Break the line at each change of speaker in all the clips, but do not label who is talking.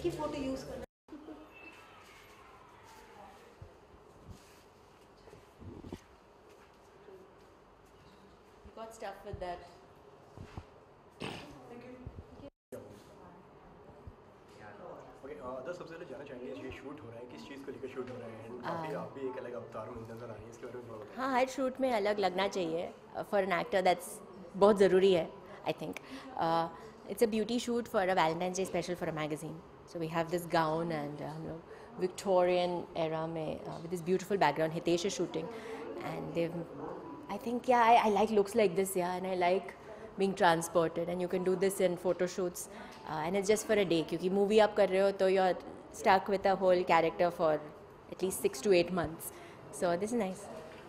की photo use करना। Got stuff with that.
Okay तो सबसे पहले जानना चाहेंगे ये शूट हो रहा है किस चीज़ को लेकर शूट हो रहा है एंड काफ़ी आप भी एक अलग अवतार में नजर आ रही है इसके बारे में थोड़ा बताएं।
हाँ, हर शूट में अलग लगना चाहिए फॉर एन एक्टर, दैट्स बहुत ज़रूरी है I think. It's a beauty shoot for a Valentine's Day special for a magazine. So we have this gown and हम लोग विक्टोरियन एरा में with this beautiful background Hitesh is shooting and they I think, yeah, I like looks like this, yeah, and I like being transported, and you can do this in photo shoots, and it's just for a day, क्योंकि movie आप कर रहे हो तो you're stuck with a whole character for at least 6 to 8 months, so this is nice.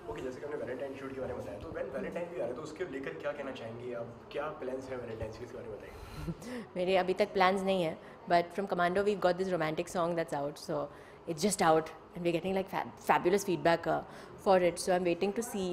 Okay जैसे कि हमने Valentine shoot के बारे में बताया तो वैलेंटाइन भी आ रहा है तो उसके लेकर क्या कहना चाहेंगे आप क्या प्लान्स हैं वैलेंटाइन के इसके बारे में बताइए.
मेरे अभी तक plans नहीं है, but from Commando we've got this romantic song that's out, so it's just out, and we're getting like fabulous feedback for it, so I'm waiting to see.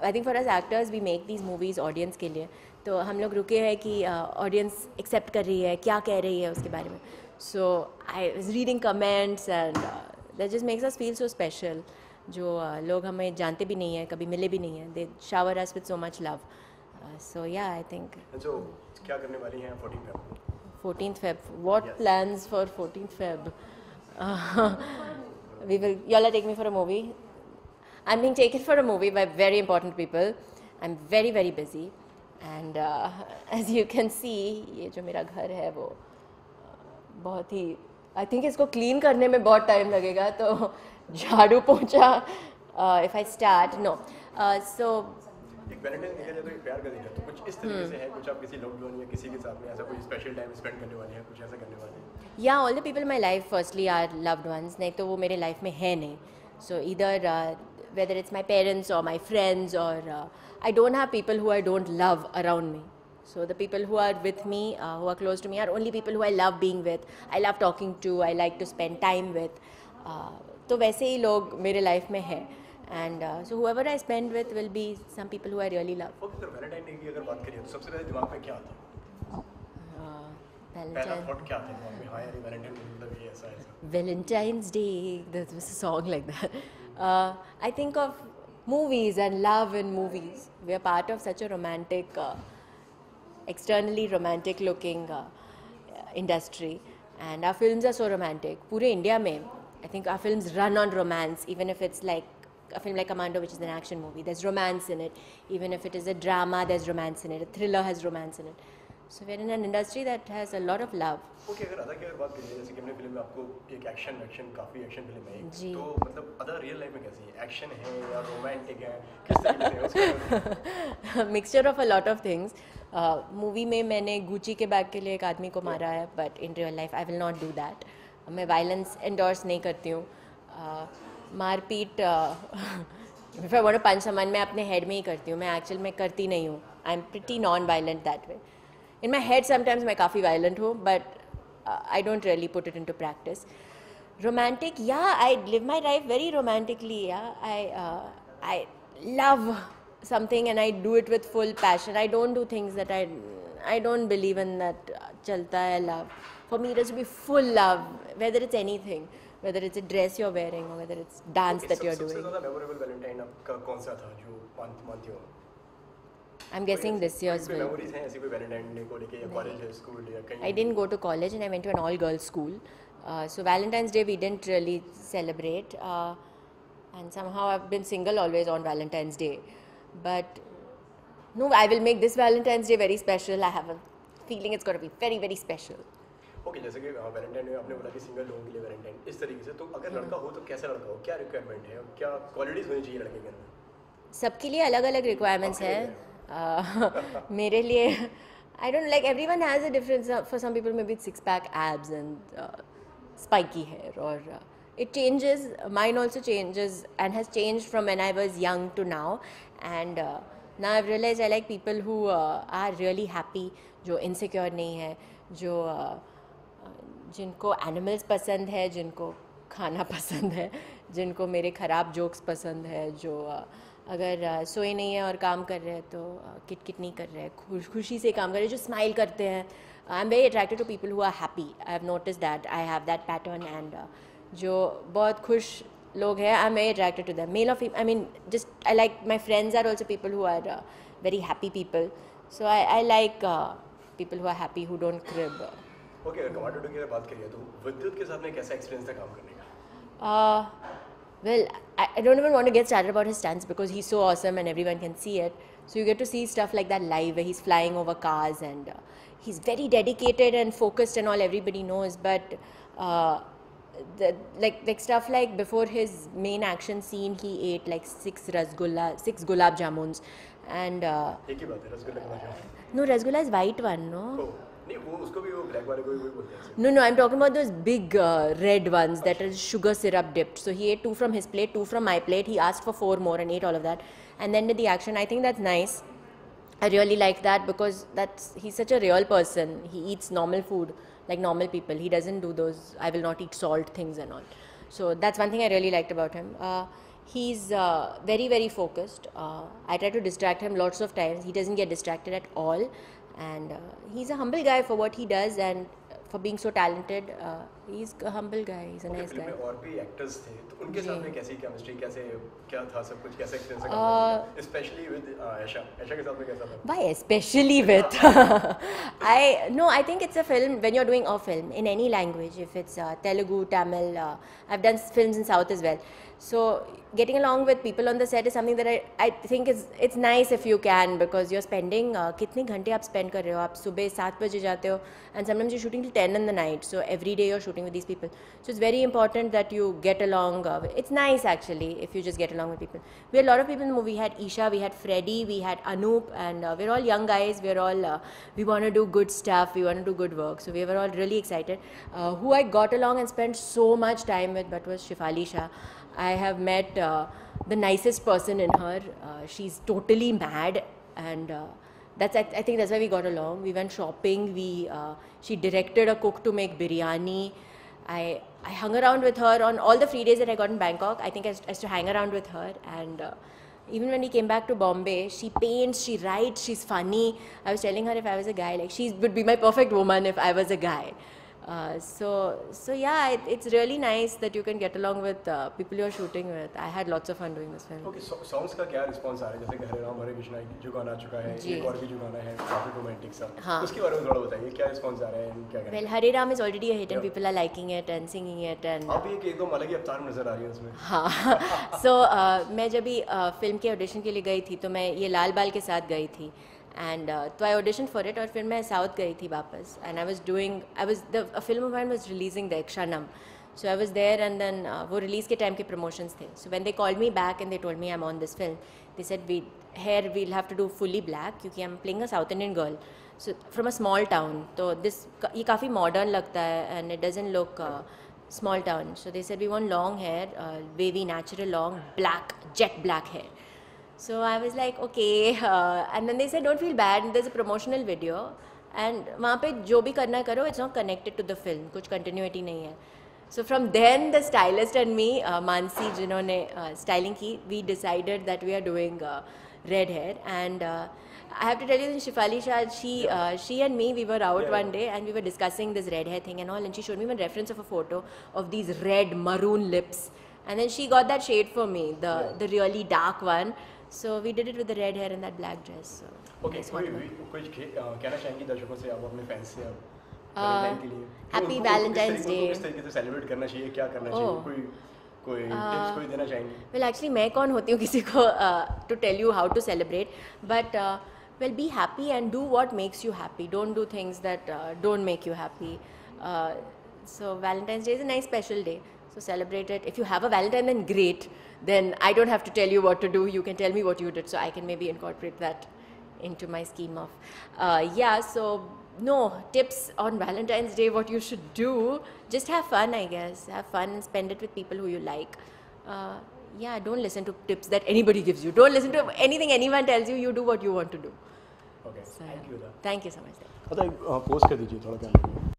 I think for us actors we make these movies audience के लिए, तो हम लोग रुके हैं कि audience accept कर रही है, क्या कह रही है उसके बारे में. So I was reading comments and that just makes us feel so special. जो लोग हमें जानते भी नहीं हैं, कभी मिले भी नहीं हैं, they shower us with so much love. So yeah I think.
जो क्या करने वाली हैं
14th Feb. What plans for 14th Feb? We will. Y'all take me for a movie. I'm being taken for a movie by very important people. I'm very very busy, and as you can see, ये जो मेरा घर है वो बहुत ही, I think इसको clean करने में बहुत time लगेगा, तो झाड़ू पोंछा if I start no. So
एक वैलेंटाइन देखा जाए तो एक प्यार का दिन है, तो कुछ इस तरीके से है, कुछ आप किसी लव्ड वन या किसी के साथ में ऐसा कोई स्पेशल टाइम स्पेंड करने वाले हैं, कुछ ऐसा करने वाले हैं?
yeah, all the people in my life firstly are loved ones. नहीं तो वो मेरे life में है नहीं. So either whether it's my parents or my friends or I don't have people who I don't love around me. So the people who are with me, who are close to me, are only people who I love being with. I love talking to. I like to spend time with. तो वैसे ही लोग मेरे life में है. And so whoever I spend with will be some people who I really love.
Okay तो Valentine day की अगर बात करें तो सबसे पहले दिमाग में क्या आता है? पहला थॉट क्या आता है दिमाग में? हाँ यार वैलेंटाइन डे मतलब ये ऐसा ऐसा.
Valentine's Day, there was a song like that. I think of movies and love in movies. We are part of such a romantic, externally romantic looking industry, and our films are so romantic. पूरे India में, I think our films run on romance, even if it's like a film like Commando, which is an action movie, there's romance in it. Even if it is a drama, there's romance in it. A thriller has romance in it. So we're in an industry that has a lot of love.
Okay अगर अदा की अगर बात करें जैसे कि हमने film में आपको एक एक्शन काफ़ी एक्शन फिल्म है
जी.
तो मतलब अदा रियल लाइफ में कैसी है? एक्शन है या रोमांटिक है, किस तरीके से है उसका?
Mixture of a lot of things. Movie में मैंने गुची के बैग के लिए एक आदमी को मारा है, but in real life I will not do that. मैं वायलेंस एंडोर्स नहीं करती हूँ. मारपीट if I want to punch someone मैं अपने हेड में ही करती हूँ, मैं एक्चुअल में करती नहीं हूँ. I am pretty non violent that way. In my head sometimes मैं काफ़ी violent हूँ, but I don't really put it into practice. Romantic, yeah, I live my life very romantically. Yeah, I love something and I do it with full passion. I don't do things that I don't believe in that चलता है love. For me, it has to be full love, whether it's anything, whether it's a dress you're wearing or whether it's dance that you're doing.
सबसे ज़्यादा memorable Valentine आपका कौन सा था जो मानती हो?
I'm guessing this year's will.
Memories हैं ऐसी कोई वैलेंटाइन डे को लेके या कॉलेज या स्कूल या कहीं?
I didn't go to college and I went to an all-girls school. So Valentine's Day we didn't really celebrate. And somehow I've been single always on Valentine's Day. But no, I will make this Valentine's Day very special. I have a feeling it's going to be very, very special.
Okay जैसे कि Valentine में आपने बोला कि single लोगों के लिए Valentine इस तरीके से, तो अगर लड़का हो तो कैसा लड़का हो, क्या रिक्वायरमेंट है, क्या क्वालिटीज़ होनी चाहिए लड़के के अंदर?
सबके लिए अलग अलग रिक्वायरमेंट्स है. मेरे लिए I don't like, everyone has a difference. For some people maybe it's six-pack abs and spiky hair, or it changes. Mine also changes and has changed from when I was young to now. And now I've realized I like people who are really happy, जो insecure नहीं है, जो जिनको animals पसंद है, जिनको खाना पसंद है, जिनको मेरे ख़राब जोक्स पसंद है, जो अगर सोए नहीं है और काम कर रहे हैं तो किट किट नहीं कर रहे हैं, खुशी से काम कर रहे हैं, जो स्माइल करते हैं, I'm very attracted to people who are happy. I've noticed that I have that pattern, and जो बहुत खुश लोग हैं, I'm very attracted to them. Male or female, I mean, just I like my friends are also people who are very happy people. So I like people who are happy, who don't crib.
Okay, अगर tomato की बात करिए तो विद्युत के साथ में कैसा एक्सपीरियंस था काम करने का?
Well, I don't even want to get started about his stunts because he's so awesome and everyone can see it. So you get to see stuff like that live where he's flying over cars, and he's very dedicated and focused and all, everybody knows. But like stuff like before his main action scene, he ate like 6 gulab jamuns, and
एक ही बात है, रसगुल्ला खाना चाहिए।
no, rasgulla is white one, no.
ओ, नहीं वो उसको भी वो ब्लैक वाले को भी वही बोलते हैं।
No, I'm talking about those big red ones that are sugar syrup dipped. So he ate 2 from his plate, 2 from my plate. He asked for 4 more and ate all of that. And then did the action. I think that's nice. I really like that because he's such a real person. He eats normal food like normal people. He doesn't do those I will not eat salt things and all. So that's one thing I really liked about him. He's very, very focused. I try to distract him lots of times. He doesn't get distracted at all. And he's a humble guy for what he does, and for being so talented. He's a humble guy. He's a nice guy.
और भी actors थे तो उनके साथ में कैसी chemistry, कैसे क्या था सब कुछ, कैसे एक्सपीरियंस था, स्पेशली विद ऐशा के साथ में कैसा था?
Why especially with? I think it's a film. When you're doing a film in any language, if it's Telugu, Tamil, I've done films in South as well. So getting along with people on the set is something that I think it's nice if you can, because you're spending कितने घंटे आप spend कर रहे हो, आप सुबह 7 बजे जाते हो, and sometimes you're shooting till 10 in the night. So every day you're shooting with these people. So it's very important that you get along. It's nice actually if you just get along with people. We had a lot of people in the movie. We had Isha, we had Freddie, we had Anoop, and we're all young guys. We're all we want to do good stuff. We want to do good work. So we were all really excited. Who I got along and spent so much time with, but was Shefali Shah. I have met the nicest person in her. She's totally mad, and I think that's why we got along. We went shopping. She directed a cook to make biryani. I hung around with her on all the free days that I got in Bangkok. I think I used to hang around with her, and even when we came back to Bombay, she paints, she writes, she's funny. I was telling her if I was a guy, like she would be my perfect woman if I was a guy. So yeah, it's really nice that you can get along with people you're shooting with. I had lots of fun doing this film.
Okay, songs का क्या response आ रहा है? जैसे कि हरे राम हरे कृष्णा जो गाना आ चुका है, एक और भी जो गाना है काफी रोमांटिक सा, उसके बारे में थोड़ा बताइए, क्या रिस्पॉन्स आ रहा है, क्या कहना है?
Well, Hare Ram is already a hit and people are liking it and singing it, and
अब ये एक दो अलग ही अवतार नजर आ रही है उसमें।
हाँ, so मैं जब भी फिल्म के ऑडिशन के लिए गई थी तो मैं ये लाल बाल के साथ गई थी, and तो I auditioned for it, और फिर मैं साउथ गई थी वापस, and a film of mine was releasing there, Kshanam. So I was there, and then वो release के time के promotions थे. So when they called me back and they told me I'm on this film, they said we'll have to do fully black क्योंकि I'm playing a South Indian girl. So from a small town, तो ये काफ़ी modern लगता है, and it doesn't look small town. So they said we want long hair, wavy, natural, long, black, jet black hair. So I was like, okay, and then they said don't feel bad, there's a promotional video, and वहाँ पे जो भी करना करो, it's not connected to the film, कुछ continuity नहीं है. So from then the stylist and me, Mansi जिन्होंने styling की, we decided that we are doing red hair, and I have to tell you that Shefali Shah, she and me, we were out one day and we were discussing this red hair thing and all, and she showed me one reference of a photo of these red maroon lips, and then she got that shade for me, the really dark one. So we did it with the red hair and that black dress. So
okay, कुछ कहना चाहेंगी दर्शकों से, आप अपने fans से, Valentine के लिए?
Happy Valentine's Day.
किस तरीके से सेलिब्रेट करना चाहिए, क्या करना चाहिए, कोई टिप्स कोई देना चाहेंगे?
Well, actually मैं कौन होती हूँ किसी को to tell you how to celebrate, but well, be happy and do what makes you happy. Don't do things that don't make you happy. So Valentine's Day is a nice special day. So celebrate it. If you have a Valentine, then great. Then I don't have to tell you what to do. You can tell me what you did, so I can maybe incorporate that into my scheme of. Yeah, so no tips on Valentine's Day. What you should do, just have fun, I guess. Have fun and spend it with people who you like. Yeah, don't listen to tips that anybody gives you. Don't listen to anything anyone tells you. You do what you want to do.
Okay,
So,
thank you.
Thank you so much.
Post कर दीजिए थोड़ा कैमरे में।